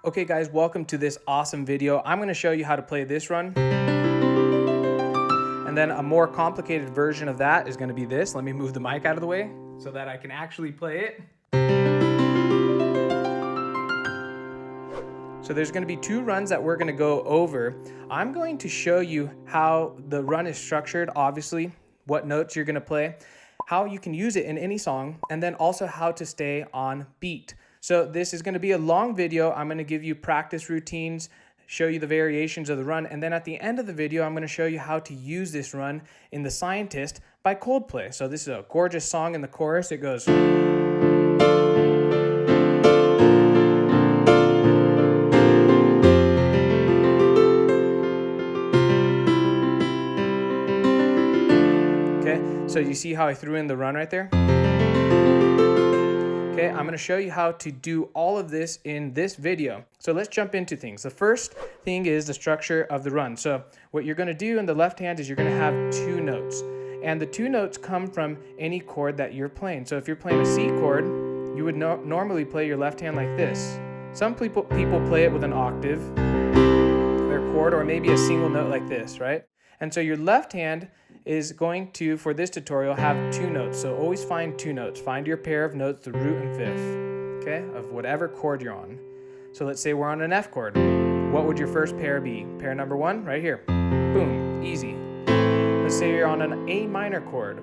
Okay guys, welcome to this awesome video. I'm going to show you how to play this run. And then a more complicated version of that is going to be this. Let me move the mic out of the way so that I can actually play it. So there's going to be two runs that we're going to go over. I'm going to show you how the run is structured, obviously, what notes you're going to play, how you can use it in any song, and then also how to stay on beat. So this is going to be a long video. I'm going to give you practice routines, show you the variations of the run, and then at the end of the video, I'm going to show you how to use this run in The Scientist by Coldplay. So this is a gorgeous song in the chorus. It goes... Okay, so you see how I threw in the run right there? Okay, I'm going to show you how to do all of this in this video. So let's jump into things. The first thing is the structure of the run. So what you're going to do in the left hand is you're going to have two notes. And the two notes come from any chord that you're playing. So if you're playing a C chord, you would normally play your left hand like this. Some people play it with an octave, their chord, or maybe a single note like this, right? And so your left hand is going to, for this tutorial, have two notes. So always find two notes. Find your pair of notes, the root and fifth, okay, of whatever chord you're on. So let's say we're on an F chord. What would your first pair be? Pair number one, right here. Boom, easy. Let's say you're on an A minor chord.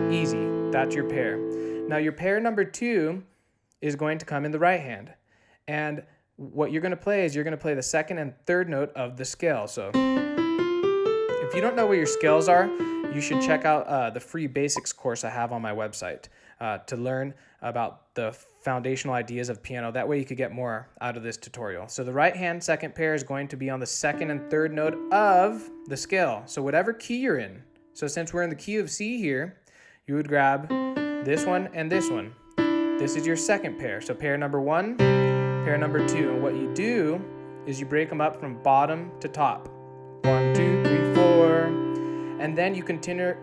Easy, that's your pair. Now your pair number two is going to come in the right hand. And what you're going to play is you're going to play the second and third note of the scale. So if you don't know where your scales are, you should check out the free basics course I have on my website to learn about the foundational ideas of piano. That way you could get more out of this tutorial. So the right hand second pair is going to be on the second and third note of the scale. So whatever key you're in. So since we're in the key of C here, you would grab this one and this one. This is your second pair. So pair number one, pair number two. And what you do is you break them up from bottom to top. 1, 2, 3, 4, and then you continue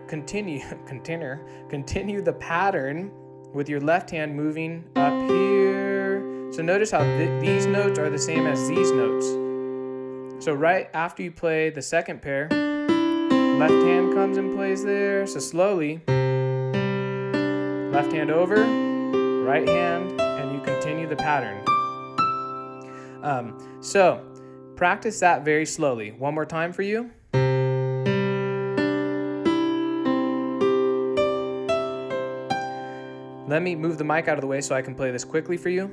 the pattern with your left hand moving up here. So notice how these notes are the same as these notes. So right after you play the second pair, left hand comes and plays there. So slowly, left hand over, right hand, and you continue the pattern. So practice that very slowly. One more time for you. Let me move the mic out of the way so I can play this quickly for you.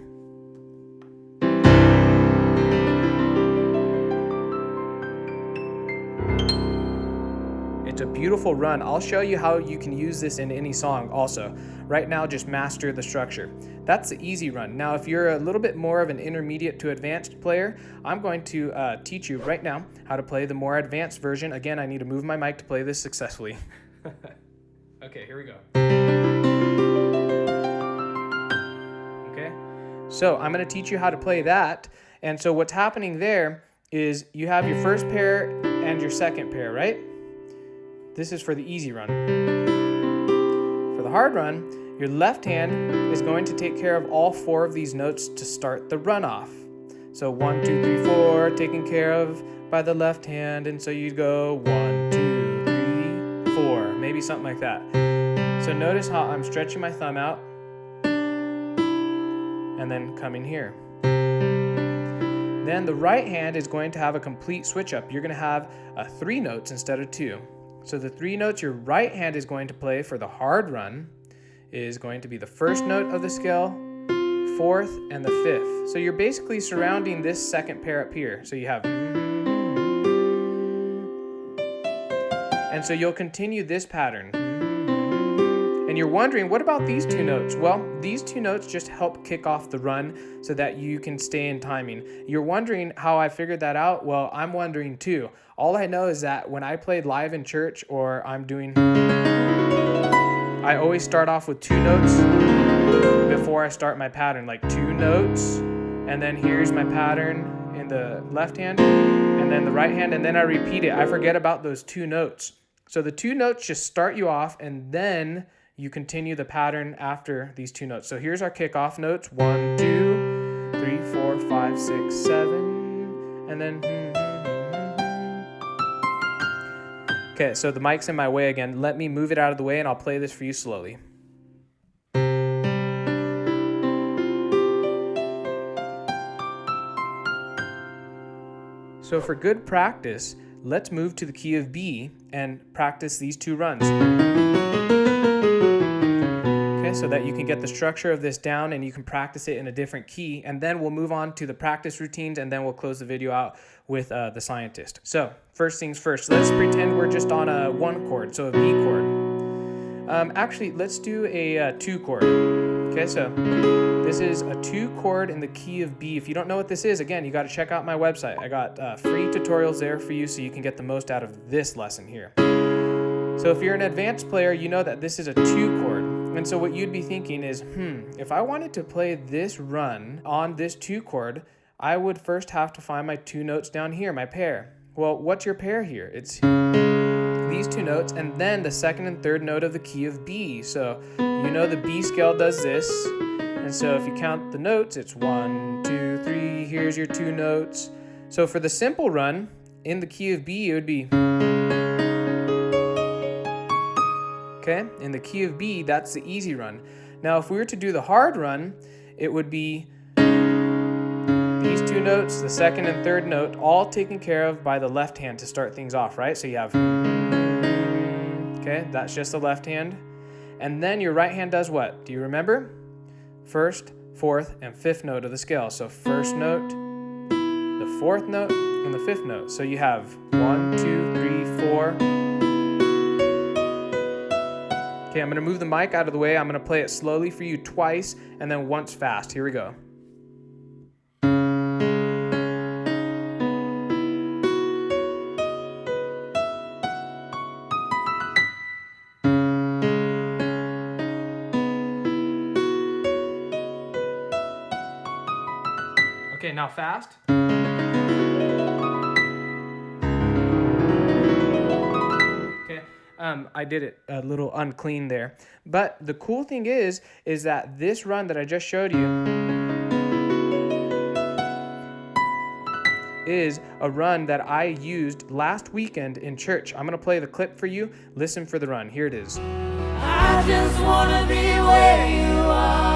It's a beautiful run. I'll show you how you can use this in any song also. Right now, just master the structure. That's the easy run. Now, if you're a little bit more of an intermediate to advanced player, I'm going to teach you right now how to play the more advanced version. Again, I need to move my mic to play this successfully. Okay, here we go. Okay, so I'm going to teach you how to play that. And so what's happening there is you have your first pair and your second pair, right? This is for the easy run. For the hard run, your left hand is going to take care of all four of these notes to start the run off. So 1, 2, 3, 4, taken care of by the left hand. And so you'd go 1, 2, 3, 4, maybe something like that. So notice how I'm stretching my thumb out and then coming here. Then the right hand is going to have a complete switch up. You're going to have 3 notes instead of 2. So the 3 notes your right hand is going to play for the hard run is going to be the first note of the scale, 4th, and the 5th. So you're basically surrounding this second pair up here. So you have... And so you'll continue this pattern. And you're wondering, what about these 2 notes? Well, these 2 notes just help kick off the run so that you can stay in timing. You're wondering how I figured that out? Well, I'm wondering too. All I know is that when I played live in church or I'm doing... I always start off with 2 notes before I start my pattern, like 2 notes, and then here's my pattern in the left hand, and then the right hand, and then I repeat it. I forget about those 2 notes. So the 2 notes just start you off, and then you continue the pattern after these 2 notes. So here's our kickoff notes: 1, 2, 3, 4, 5, 6, 7, and then. Okay, so the mic's in my way again. Let me move it out of the way and I'll play this for you slowly. So for good practice, let's move to the key of B and practice these 2 runs. Okay, so that you can get the structure of this down and you can practice it in a different key, and then we'll move on to the practice routines, and then we'll close the video out with the scientist. So first things first, let's pretend we're just on a 1 chord, so a B chord. Actually, let's do a 2 chord. Okay, so this is a 2 chord in the key of B. If you don't know what this is, again, you got to check out my website. I got free tutorials there for you so you can get the most out of this lesson here. So if you're an advanced player, you know that this is a 2 chord. And so what you'd be thinking is, if I wanted to play this run on this 2 chord, I would first have to find my 2 notes down here, my pair. Well, what's your pair here? It's these 2 notes, and then the 2nd and 3rd note of the key of B. So you know the B scale does this, and so if you count the notes, it's 1, 2, 3, here's your 2 notes. So for the simple run, in the key of B, it would be, okay, in the key of B, that's the easy run. Now if we were to do the hard run, it would be these 2 notes, the 2nd and 3rd note, all taken care of by the left hand to start things off, right? So you have, okay, that's just the left hand. And then your right hand does what? Do you remember? 1st, 4th, and 5th note of the scale. So 1st note, the 4th note, and the 5th note. So you have 1, 2, 3, 4. Okay, I'm going to move the mic out of the way. I'm going to play it slowly for you twice, and then once fast. Here we go. Okay, now fast. Okay, I did it a little unclean there. But the cool thing is that this run that I just showed you is a run that I used last weekend in church. I'm gonna play the clip for you. Listen for the run. Here it is. I just wanna be where you are.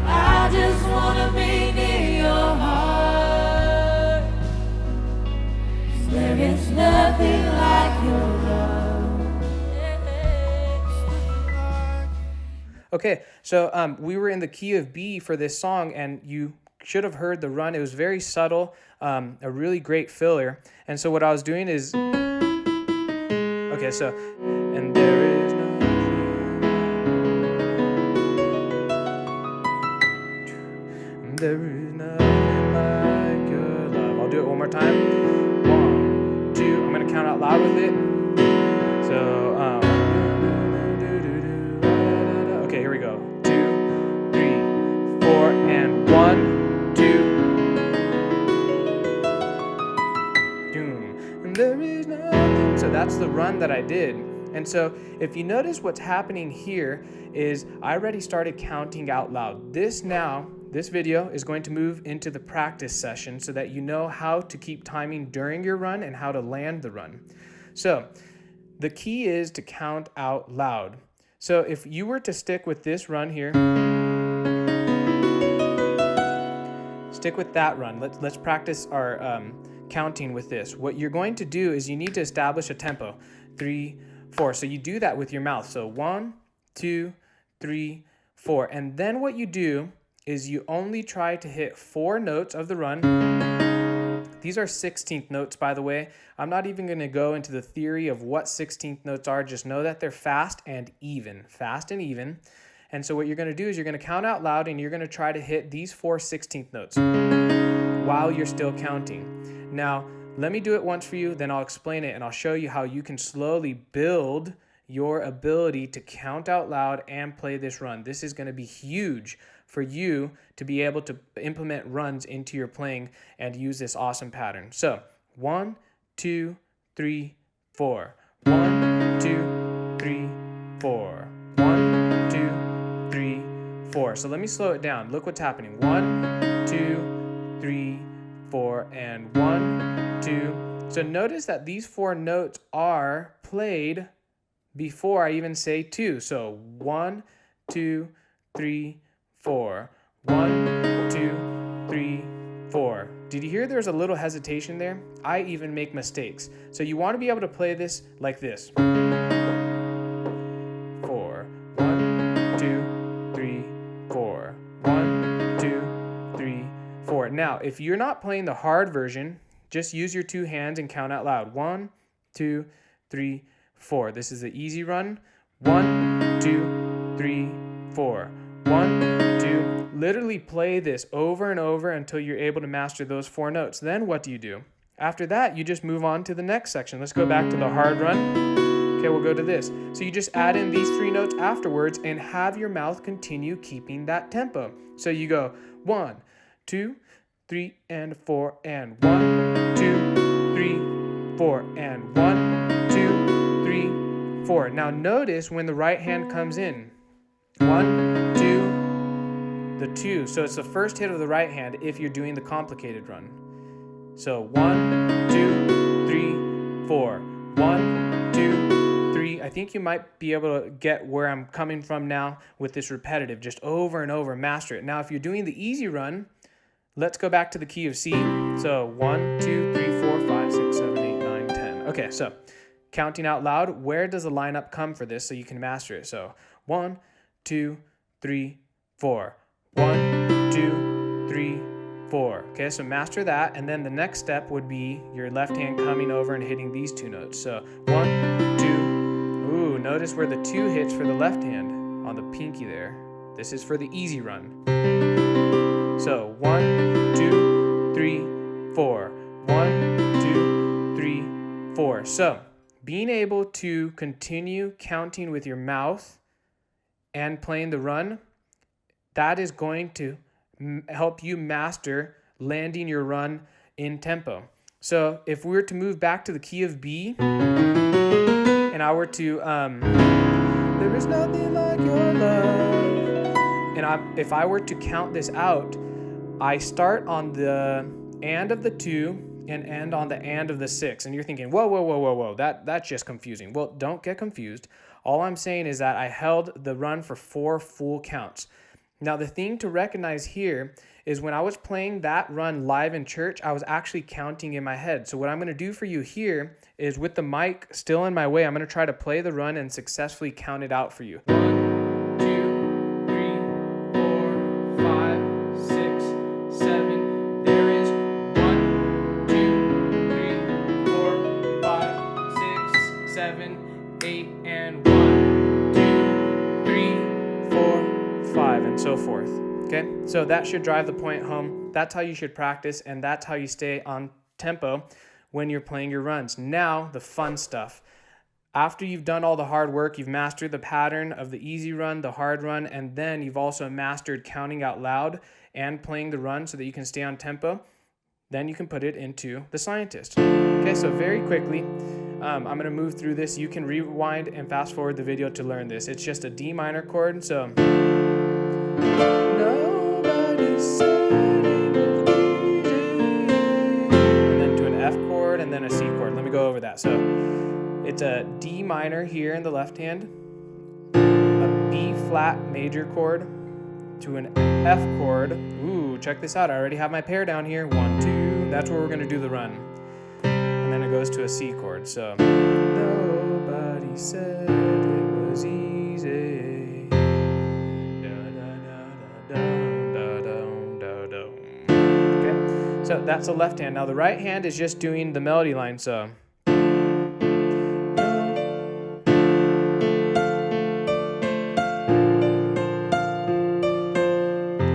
I just wanna be near your heart. 'Cause there is nothing like your love. Okay, so we were in the key of B for this song, and you should have heard the run. It was very subtle, a really great filler. And so what I was doing is, okay, so, and there is nothing, there is nothing like your love. I'll do it one more time. 1, 2, I'm gonna count out loud with it. So, okay, here we go. 2, 3, 4, and 1, 2. Doom. And there is nothing. So that's the run that I did. And so if you notice what's happening here is I already started counting out loud. This video is going to move into the practice session so that you know how to keep timing during your run and how to land the run. So the key is to count out loud. So if you were to stick with this run here, stick with that run. Let's practice our counting with this. What you're going to do is you need to establish a tempo. 3, 4. So you do that with your mouth. So 1, 2, 3, 4. And then what you do is you only try to hit 4 notes of the run. These are 16th notes, by the way. I'm not even going to go into the theory of what 16th notes are. Just know that they're fast and even. Fast and even. And so what you're going to do is you're going to count out loud, and you're going to try to hit these 4 16th notes while you're still counting. Now, let me do it once for you, then I'll explain it, and I'll show you how you can slowly build your ability to count out loud and play this run. This is going to be huge for you to be able to implement runs into your playing and use this awesome pattern. So 1, 2, 3, 4. 1, 2, 3, 4. 1, 2, 3, 4. So let me slow it down. Look what's happening. 1, 2, 3, 4, and 1, 2. So notice that these 4 notes are played before I even say 2. So 1, 2, 3, 4. 1, 2, 3, 4. Did you hear there's a little hesitation there? I even make mistakes. So you want to be able to play this like this. 4. 1, 2, 3, 4. 1, 2, 3, 4. Now, if you're not playing the hard version, just use your 2 hands and count out loud. 1, 2, 3, 4. This is the easy run. 1, 2, 3, 4. 1, 2. Literally play this over and over until you're able to master those 4 notes. Then what do you do? After that, you just move on to the next section. Let's go back to the hard run. Okay, we'll go to this. So you just add in these 3 notes afterwards and have your mouth continue keeping that tempo. So you go 1, 2, 3, and 4, and 1, 2, 3, 4, and 1, 2, 3, 4. Now notice when the right hand comes in. 1, 2, the 2. So it's the first hit of the right hand if you're doing the complicated run. So 1, 2, 3, 4. 1, 2, 3. I think you might be able to get where I'm coming from now with this repetitive. Just over and over, master it. Now, if you're doing the easy run, let's go back to the key of C. So 1, 2, 3, 4, 5, 6, 7, 8, 9, 10. Okay, so counting out loud, where does the lineup come for this so you can master it? So 1, 2, 3, 4. 1, 2, 3, 4. Okay, so master that, and then the next step would be your left hand coming over and hitting these 2 notes. So 1, 2. Ooh, notice where the 2 hits for the left hand on the pinky there. This is for the easy run. So 1, 2, 3, 4. 1, 2, 3, 4. So being able to continue counting with your mouth and playing the run, that is going to help you master landing your run in tempo. So if we were to move back to the key of B, and I were to, there is nothing like your love, and if I were to count this out, I start on the and of the 2 and end on the and of the 6. And you're thinking, whoa, that's just confusing. Well, don't get confused. All I'm saying is that I held the run for 4 full counts. Now, the thing to recognize here is when I was playing that run live in church, I was actually counting in my head. So what I'm going to do for you here is, with the mic still in my way, I'm going to try to play the run and successfully count it out for you. 1, 2, 3, 4, 5, 6, 7. There is 1, 2, 3, 4, 5, 6, 7, 8, and 1, 2, 3, 4, 5, and so forth. Okay, so that should drive the point home. That's how you should practice, and that's how you stay on tempo when you're playing your runs. Now, the fun stuff. After you've done all the hard work, you've mastered the pattern of the easy run, the hard run, and then you've also mastered counting out loud and playing the run so that you can stay on tempo. Then you can put it into the scientist. Okay, so very quickly, I'm going to move through this. You can rewind and fast forward the video to learn this. It's just a D minor chord, so... Nobody said it was easy. And then to an F chord and then a C chord. Let me go over that. So it's a D minor here in the left hand, a B flat major chord to an F chord. Ooh, check this out. I already have my pair down here. 1, 2. That's where we're going to do the run. And then it goes to a C chord. So nobody said it was easy. So that's the left hand. Now the right hand is just doing the melody line. So we're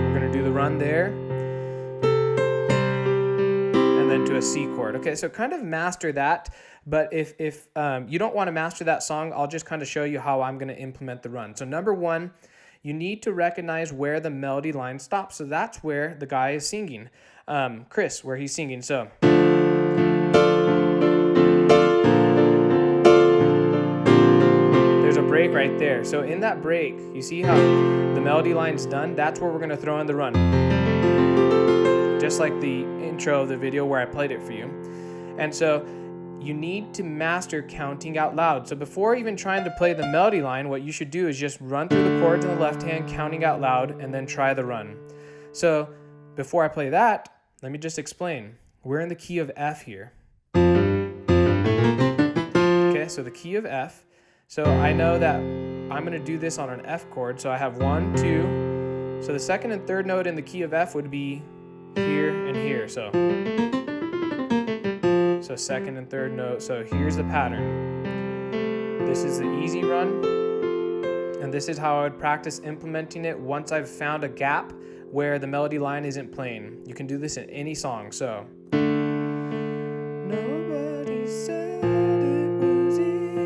going to do the run there. And then to a C chord. Okay, so kind of master that. But if you don't want to master that song, I'll just kind of show you how I'm going to implement the run. So number 1, you need to recognize where the melody line stops. So that's where the guy is singing. Chris, where he's singing. So break right there. So in that break, you see how the melody line's done? That's where we're going to throw in the run. Just like the intro of the video where I played it for you. And so you need to master counting out loud. So before even trying to play the melody line, what you should do is just run through the chords in the left hand, counting out loud, and then try the run. So before I play that, let me just explain. We're in the key of F here. Okay, so the key of F. So I know that I'm going to do this on an F chord. So I have 1, 2. So the second and third note in the key of F would be here and here. So second and third note. So here's the pattern. This is the easy run. And this is how I would practice implementing it once I've found a gap where the melody line isn't playing. You can do this in any song. So nobody said it was easy.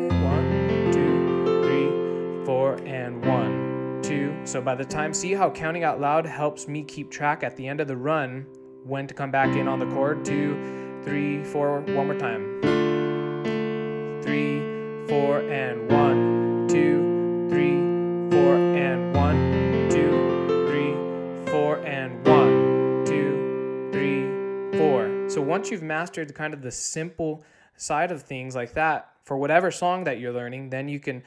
1, 2, 3, 4, and 1, 2. So by the time, see how counting out loud helps me keep track at the end of the run when to come back in on the chord. 2, 3, 4, one more time. 3, 4, and 1, 2, 3, 4, and 1, 2, 3, 4, and 1, 2, 3, 4. So once you've mastered kind of the simple side of things like that for whatever song that you're learning, then you can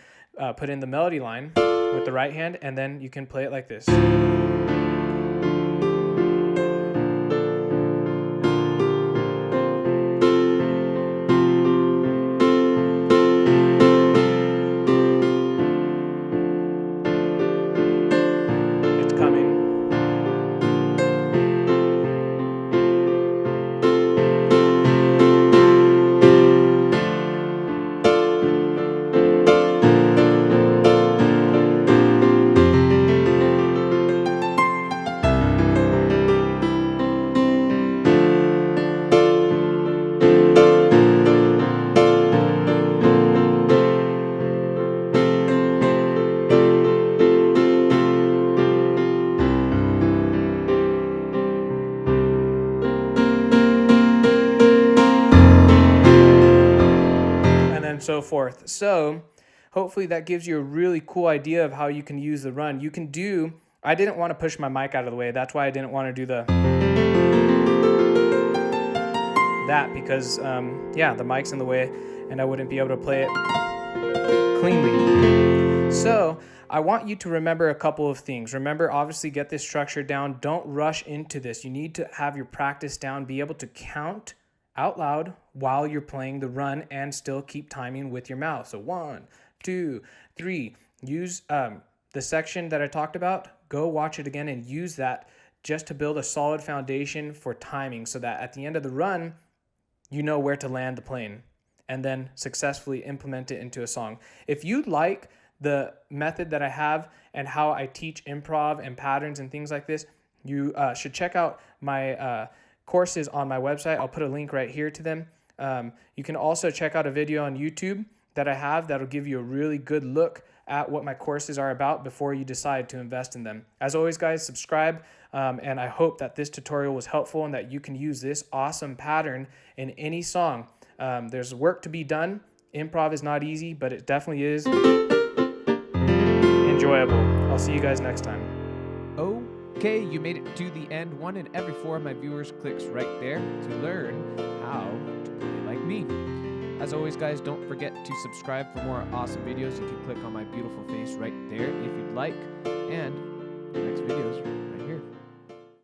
put in the melody line with the right hand, and then you can play it like this. So forth. So hopefully that gives you a really cool idea of how you can use the run. You can do, I didn't want to push my mic out of the way. That's why I didn't want to do that because yeah, the mic's in the way and I wouldn't be able to play it cleanly. So I want you to remember a couple of things. Remember, obviously get this structure down. Don't rush into this. You need to have your practice down, be able to count out loud while you're playing the run and still keep timing with your mouth. So 1, 2, 3. Use the section that I talked about. Go watch it again and use that just to build a solid foundation for timing so that at the end of the run, you know where to land the plane and then successfully implement it into a song. If you like the method that I have and how I teach improv and patterns and things like this, you should check out my courses on my website. I'll put a link right here to them. You can also check out a video on YouTube that I have that'll give you a really good look at what my courses are about before you decide to invest in them. As always, guys, subscribe, and I hope that this tutorial was helpful and that you can use this awesome pattern in any song. There's work to be done. Improv is not easy, but it definitely is enjoyable. I'll see you guys next time. Okay, you made it to the end. 1 in every 4 of my viewers clicks right there to learn how to play like me. As always, guys, don't forget to subscribe for more awesome videos. You can click on my beautiful face right there if you'd like. And the next videos